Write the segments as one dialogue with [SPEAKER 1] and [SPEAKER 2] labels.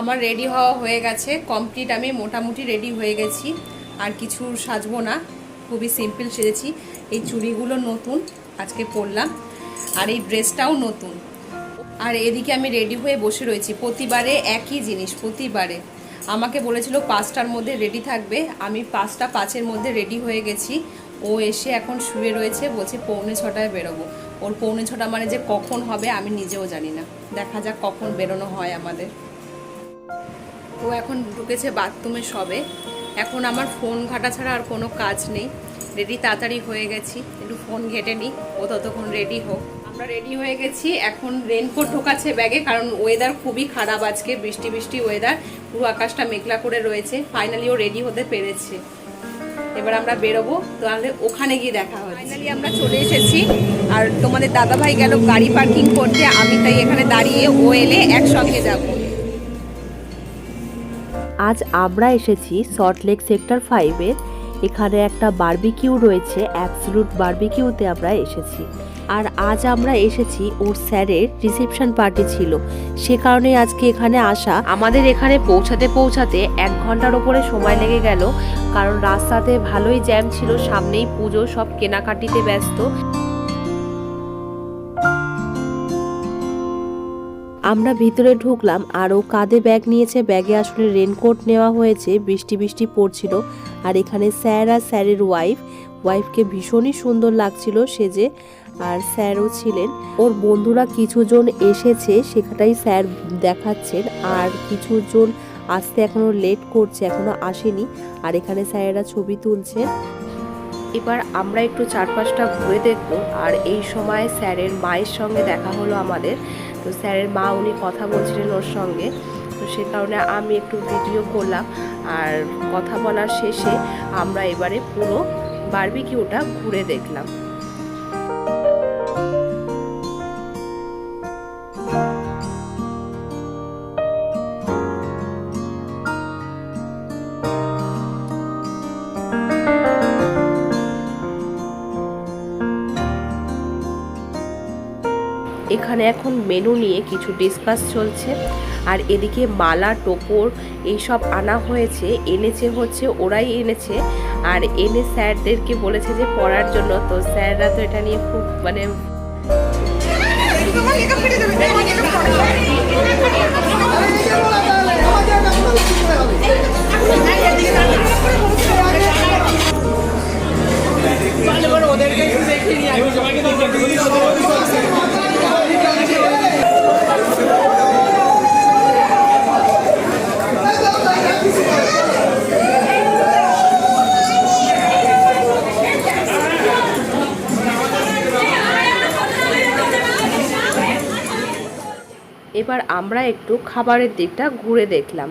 [SPEAKER 1] আমার রেডি হওয়া হয়ে গেছে কমপ্লিট। আমি মোটামুটি রেডি হয়ে গেছি, আর কিছু সাজবো না, খুবই সিম্পল সেজেছি। এই চুড়িগুলো নতুন আজকে পরলাম, আর এই ড্রেসটাও নতুন। আর এদিকে আমি রেডি হয়ে বসে রয়েছি। প্রতিবারে একই জিনিস, প্রতিবারে আমাকে বলেছিল 5টার মধ্যে রেডি থাকবে, আমি 5টা 5-এর মধ্যে রেডি হয়ে গেছি। ও এসে এখন শুয়ে রয়েছে, বলছে 6:45 বেরোবো। ওর 6:45 মানে যে কখন হবে আমি নিজেও জানি না, দেখা যাক কখন বেরোনো হয় আমাদের। ও এখন ঢুকেছে বাথরুমে সবে। এখন আমার ফোন ঘাটা ছাড়া আর কোনো কাজ নেই। রেডি তাড়াতাড়ি হয়ে গেছি, একটু ফোন ঘেটে নিই, ও ততক্ষণ রেডি হোক। আমরা রেডি হয়ে গেছি, এখন রেনকোট ঢোকাচ্ছে ব্যাগে, কারণ ওয়েদার খুবই খারাপ আজকে, বৃষ্টি বৃষ্টি ওয়েদার, পুরো আকাশটা মেঘলা করে রয়েছে। ফাইনালি ও রেডি হতে পেরেছে, এবার আমরা বেরোবো। তাহলে ওখানে গিয়ে দেখা হয়। ফাইনালি আমরা চলে এসেছি, আর তোমাদের দাদাভাই গেল গাড়ি পার্কিং করতে, আমি তাই এখানে দাঁড়িয়ে, ও এলে একসঙ্গে যাবো।
[SPEAKER 2] আজ আমরা এসেছি সল্টলেক সেক্টর 5-এর। এখানে একটা বারবিকিউ রয়েছে, অ্যাবসলুট বারবিকিউতে আমরা এসেছি। আর আজ আমরা এসেছি, ওর স্যারের রিসেপশন পার্টি ছিল, সে কারণে আজকে এখানে আসা। আমাদের এখানে পৌঁছাতে 1 ঘন্টার ওপরে সময় লেগে গেল, কারণ রাস্তাতে ভালোই জ্যাম ছিল, সামনেই পুজো, সব কেনাকাটিতে ব্যস্ত। আমরা ভিতরে ঢুকলাম, আর ও কাঁধে ব্যাগ নিয়েছে, ব্যাগে আসলে রেনকোট নেওয়া হয়েছে, বৃষ্টি বৃষ্টি পড়ছিল। আর এখানে স্যার আর স্যারের ওয়াইফকে ভীষণই সুন্দর লাগছিল সেজে, আর স্যারও ছিলেন। ওর বন্ধুরা কিছুজন এসেছে, সেখানটাই স্যার দেখাচ্ছেন, আর কিছুজন আসতে এখনো লেট করছে, এখনো আসেনি। আর এখানে স্যারেরা ছবি তুলছেন। এবার আমরা একটু চারপাশটা ঘুরে দেখবো। আর এই সময় স্যারের মায়ের সঙ্গে দেখা হলো আমাদের। তো স্যারের মা, উনি কথা বলছিলেন ওর সঙ্গে, তো সে কারণে আমি একটু ভিডিও করলাম। আর কথা বলার শেষে আমরা এবারে পুরো বারবিকিউটা ঘুরে দেখলাম। এখানে এখন মেনু নিয়ে কিছু ডিসকাস চলছে। আর এদিকে মালা, টোপর এইসব আনা হয়েছে, এনেছে হচ্ছে ওরাই এনেছে, আর এনে স্যারদেরকে বলেছে যে পড়ার জন্য। তো স্যাররা তো এটা নিয়ে খুব মানে এবার আমরা একটু খাবারের দিকটা ঘুরে দেখলাম।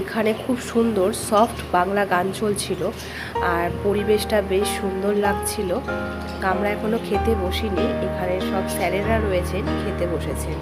[SPEAKER 2] এখানে খুব সুন্দর সফট বাংলা গান চলছিল, আর পরিবেশটা বেশ সুন্দর লাগছিল। আমরা এখনো খেতে বসিনি, এখানে সব স্যারেরা রয়েছেন, খেতে বসেছেন।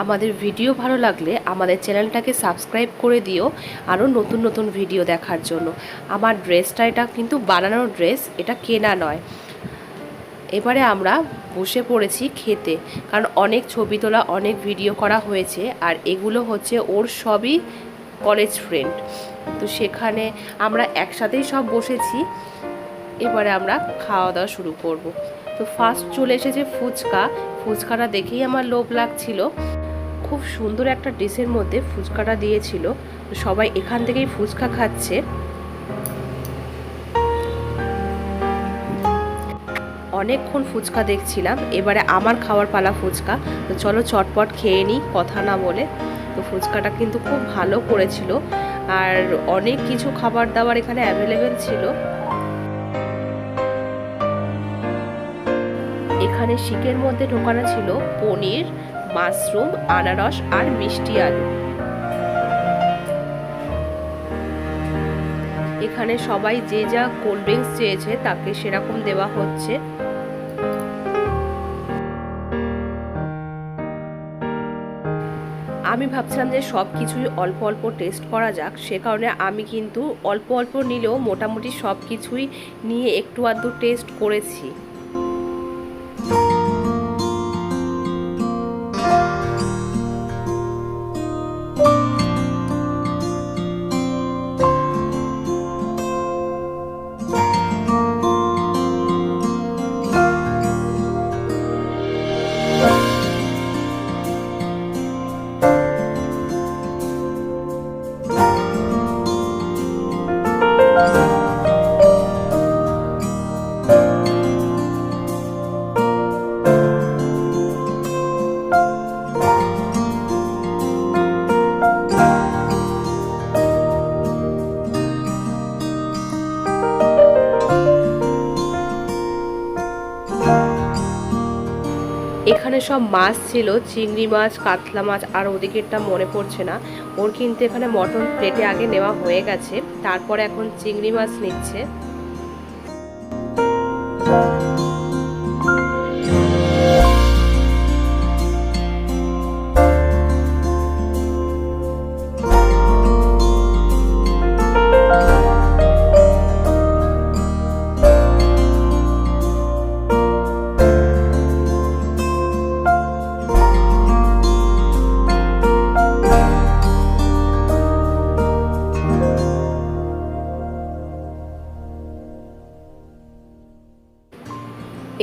[SPEAKER 2] আমাদের ভিডিও ভালো লাগলে আমাদের চ্যানেলটাকে সাবস্ক্রাইব করে দিও, আরও নতুন নতুন ভিডিও দেখার জন্য। আমার ড্রেসটা এটা কিন্তু বানানোর ড্রেস, এটা কেনা নয়। এবারে আমরা বসে পড়েছি খেতে, কারণ অনেক ছবি তোলা, অনেক ভিডিও করা হয়েছে, আর এগুলো হচ্ছে ওর সবই কলেজ ফ্রেন্ড। তো সেখানে আমরা একসাথেই সব বসেছি। এবারে আমরা খাওয়া দাওয়া শুরু করব। তো ফার্স্ট চলে এসেছে ফুচকা। ফুচকাটা দেখেই আমার লোভ লাগছিল। খুব সুন্দর একটা ডিশের মধ্যে ফুচকাটা দিয়েছিল। তো সবাই এখান থেকেই ফুচকা খাচ্ছে। অনেকক্ষণ ফুচকা দেখছিলাম, এবারে আমার খাওয়ার পালা ফুচকা। তো চলো চটপট খেয়ে নিই কথা না বলে। তো ফুচকাটা কিন্তু খুব ভালো করেছিল, আর অনেক কিছু খাবার দাবার এখানে অ্যাভেলেবেল ছিল। এখানে শিকের মধ্যে ঢোকানো ছিল পনির, মাশরুম, আনারস আর মিষ্টি আলু। এখানে সবাই যে যা কোল্ড ড্রিঙ্কস চেয়েছে তাকে সেরকম দেওয়া হচ্ছে। আমি ভাবছিলাম যে সব কিছুই অল্প অল্প টেস্ট করা যাক, সে কারণে আমি কিন্তু অল্প অল্প নিলেও মোটামুটি সব কিছুই নিয়ে একটু আধটু টেস্ট করেছি। এখানে সব মাছ ছিল, চিংড়ি মাছ, কাতলা মাছ, আর ওদিকেরটা মনে পড়ছে না। ওর কিন্তু এখানে মটন প্লেটে আগে নেওয়া হয়ে গেছে, তারপরে এখন চিংড়ি মাছ নিচ্ছে।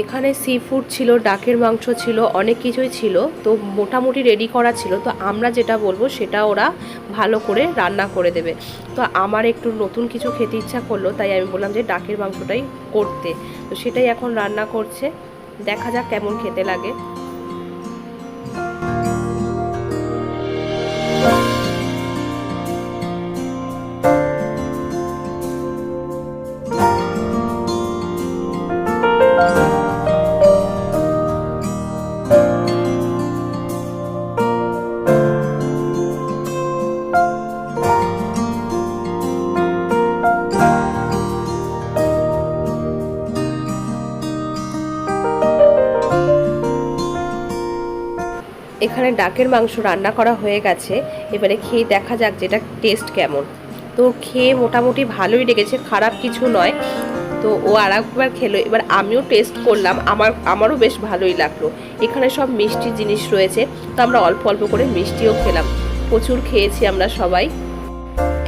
[SPEAKER 2] এখানে সি ফুড ছিল, ডাকের মাংস ছিল, অনেক কিছুই ছিল। তো মোটামুটি রেডি করা ছিল। তো আমরা যেটা বলবো সেটা ওরা ভালো করে রান্না করে দেবে। তো আমার একটু নতুন কিছু খেতে ইচ্ছা করলো, তাই আমি বললাম যে ডাকের মাংসটাই করতে। তো সেটাই এখন রান্না করছে, দেখা যাক কেমন খেতে লাগে। এখানে ডাকের মাংস রান্না করা হয়ে গেছে, এবারে খেয়ে দেখা যাক যেটা টেস্ট কেমন। তো খেয়ে মোটামুটি ভালোই লেগেছে, খারাপ কিছু নয়। তো ও আর একবার খেলো, এবার আমিও টেস্ট করলাম, আমারও বেশ ভালোই লাগলো। এখানে সব মিষ্টি জিনিস রয়েছে, তো আমরা অল্প অল্প করে মিষ্টিও খেলাম। প্রচুর খেয়েছি আমরা সবাই।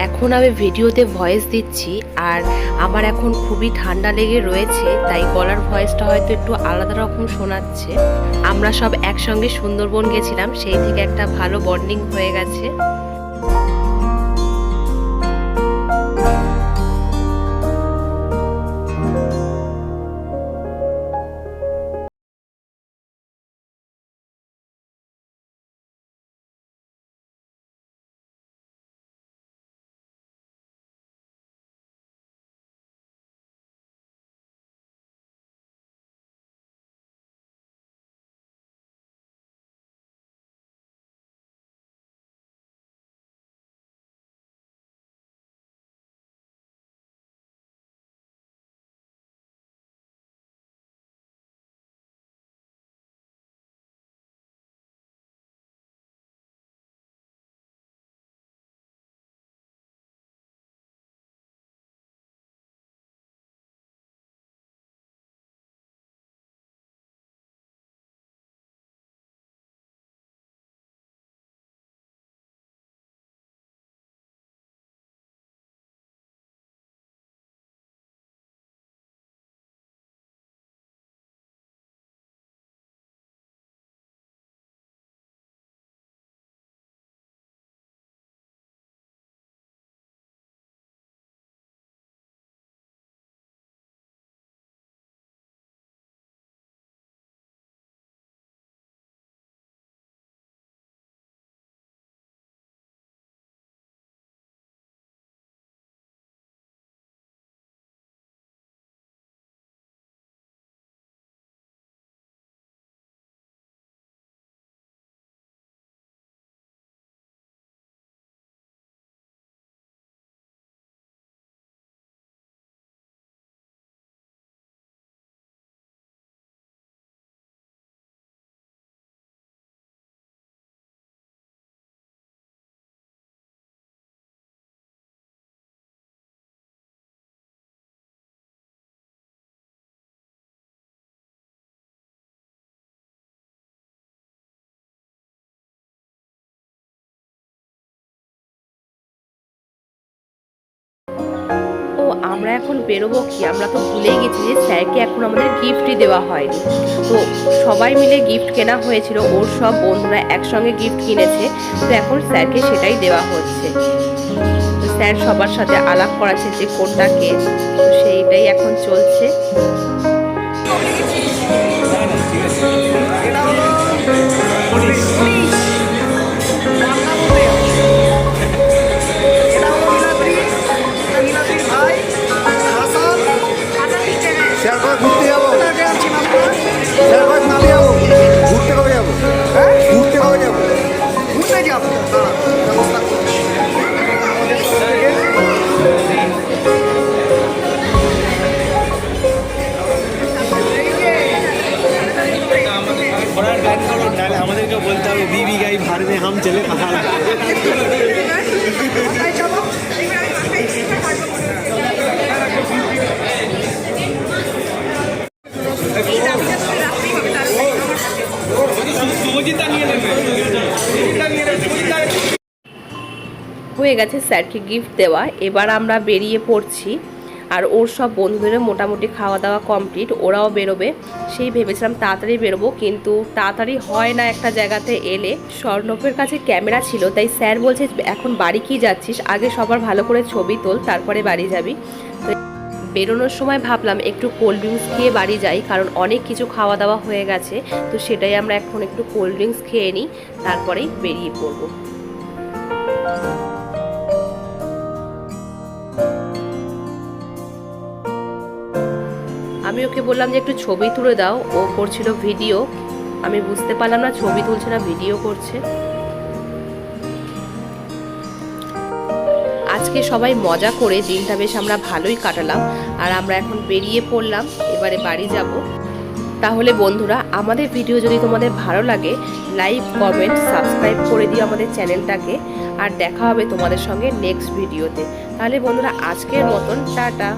[SPEAKER 2] এখন আমি ভিডিওতে ভয়েস দিচ্ছি, আর আমার এখন খুবই ঠান্ডা লেগে রয়েছে, তাই গলার ভয়েসটা হয়তো একটু আলাদা রকম শোনাচ্ছে। আমরা সব একসঙ্গে সুন্দরবন গেছিলাম, সেই থেকে একটা ভালো বন্ডিং হয়ে গেছে। আমরা এখন বেরোবো কি, আমরা তো ভুলেই গেছি যে স্যারকে এখন আমাদের গিফটই দেওয়া হয়নি। তো সবাই মিলে গিফট কেনা হয়েছিল, ওর সব বন্ধুরা একসঙ্গে গিফট কিনেছে, তো এখন স্যারকে সেটাই দেওয়া হচ্ছে। তো স্যার সবার সাথে আলাপ করাচ্ছে যে কোনটাকে, তো সেইটাই এখন চলছে।
[SPEAKER 3] ঘুরতে যাবো, ঘুরতে কবে যাবো, ঘুরতে কবে যাবো, ঘুরতে যাবো ব্যবস্থা করছি।
[SPEAKER 4] আমাদেরকে বলতে হবে বিবি গাই ভার মে হাম চলে কাহার।
[SPEAKER 2] হয়ে গেছে স্যারকে গিফট দেওয়া, এবার আমরা বেরিয়ে পড়ছি। আর ওর সব বন্ধুদের মোটামুটি খাওয়া দাওয়া কমপ্লিট, ওরাও বেরোবে। সেই ভেবেছিলাম তাড়াতাড়ি বেরোবো, কিন্তু তাড়াতাড়ি হয় না একটা জায়গাতে এলে। স্বর্ণপের কাছে ক্যামেরা ছিল, তাই স্যার বলছে এখন বাড়ি কি যাচ্ছিস, আগে সবার ভালো করে ছবি তোল, তারপরে বাড়ি যাবি। তো বেরোনোর সময় ভাবলাম একটু কোল্ড ড্রিঙ্কস খেয়ে বাড়ি যাই, কারণ অনেক কিছু খাওয়া দাওয়া হয়ে গেছে। তো সেটাই আমরা এখন একটু কোল্ড ড্রিঙ্কস খেয়ে নিই, তারপরেই বেরিয়ে পড়বো। আমি ওকে বললাম যে একটু ছবি তুলে দাও, ও করছিল ভিডিও। আমি বুঝতে পারলাম না ছবি তুলছে না ভিডিও করছে। আজকে সবাই মজা করে দিনটা বেশ আমরা ভালোই কাটালাম। আর আমরা এখন বেরিয়ে পড়লাম, এবারে বাড়ি যাব। তাহলে বন্ধুরা, আমাদের ভিডিও যদি তোমাদের ভালো লাগে, লাইক কমেন্ট সাবস্ক্রাইব করে দিও আমাদের চ্যানেলটাকে। আর দেখা হবে তোমাদের সঙ্গে নেক্সট ভিডিওতে। তাহলে বন্ধুরা, আজকের মতন টাটা।